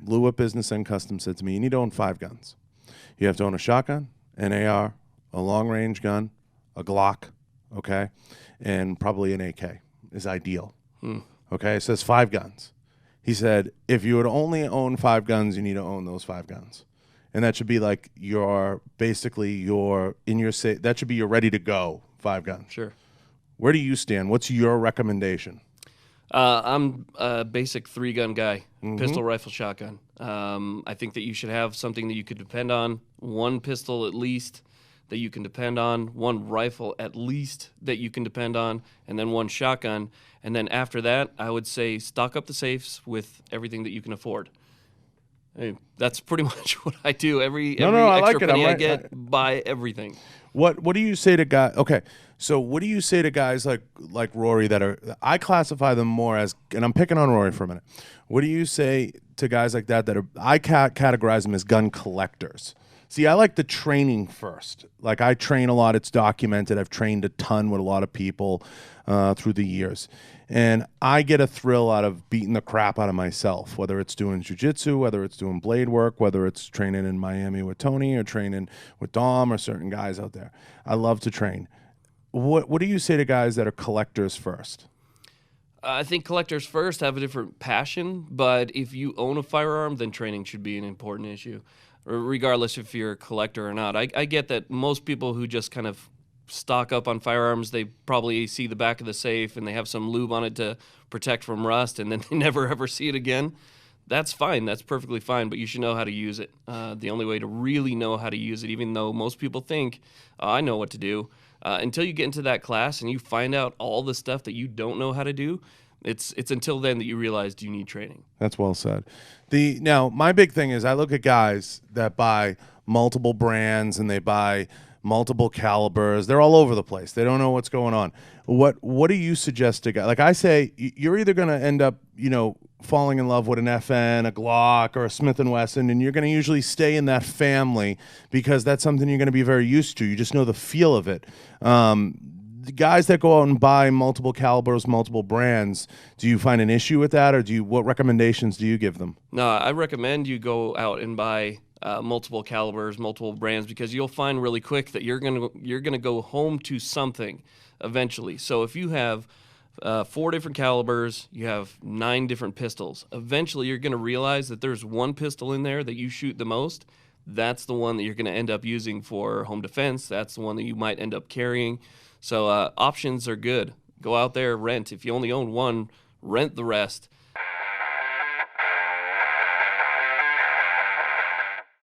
Lou at Business and Custom said to me, you need to own 5 guns. You have to own a shotgun, an AR, a long-range gun, a Glock, okay, and probably an AK is ideal. Okay, it says 5 guns. He said, if you would only own 5 guns, you need to own those 5 guns. And that should be like that should be your ready to go 5 guns. Sure. Where do you stand? What's your recommendation? I'm a basic 3-gun guy, pistol, rifle, shotgun. I think that you should have something that you could depend on, 1 pistol at least that you can depend on, 1 rifle at least that you can depend on, and then 1 shotgun. And then after that, I would say stock up the safes with everything that you can afford. I mean, that's pretty much what I do. Every extra penny I get, buy everything. What do you say to guys? Okay, so what do you say to guys like Rory that are? I classify them more as, and I'm picking on Rory for a minute. What do you say to guys like that are? I categorize them as gun collectors. See, I like the training first. Like I train a lot. It's documented. I've trained a ton with a lot of people through the years. And I get a thrill out of beating the crap out of myself, whether it's doing jiu-jitsu, whether it's doing blade work, whether it's training in Miami with Tony or training with Dom or certain guys out there. I love to train. What do you say to guys that are collectors first? I think collectors first have a different passion, but if you own a firearm, then training should be an important issue, regardless if you're a collector or not. I get that most people who just kind of stock up on firearms, they probably see the back of the safe and they have some lube on it to protect from rust, and then they never ever see it again. That's fine. That's perfectly fine, but you should know how to use it. The only way to really know how to use it, even though most people think, I know what to do, until you get into that class and you find out all the stuff that you don't know how to do, it's until then that you realize you need training. That's well said. Now, my big thing is I look at guys that buy multiple brands and they buy multiple calibers. They're all over the place. They don't know what's going on. What do you suggest to guys? Like I say, you're either going to end up, falling in love with an FN, a Glock, or a Smith & Wesson, and you're going to usually stay in that family because that's something you're going to be very used to. You just know the feel of it. The guys that go out and buy multiple calibers, multiple brands, do you find an issue with that, or what recommendations do you give them? No, I recommend you go out and buy multiple calibers, multiple brands, because you'll find really quick that you're gonna go home to something eventually. So if you have 4 different calibers, you have 9 different pistols. Eventually, you're gonna realize that there's one pistol in there that you shoot the most. That's the one that you're gonna end up using for home defense. That's the one that you might end up carrying. So options are good. Go out there, rent. If you only own one, rent the rest.